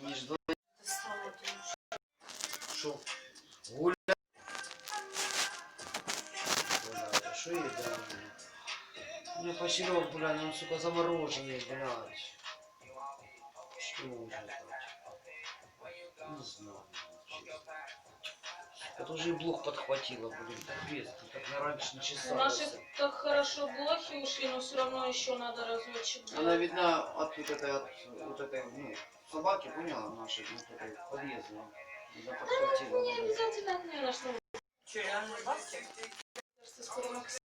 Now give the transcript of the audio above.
Між два. Стало дуже. Що? Гуля. Блядь, а що їй дали? У меня почерек, блядь, он, сука, замороженный, блядь. Что уже так? Не знаю. Это уже и блох подхватило, блин, капец, ты так на раньше не чесалась. Наши так хорошо блохи ушли, но все равно еще надо разочек Она делать. видна от вот этой, ну, собаки, поняла, нашей, вот этой подъездной. Она подхватила. Не обязательно от нее нашла. Че, реально бабки? Кажется, скоро Максим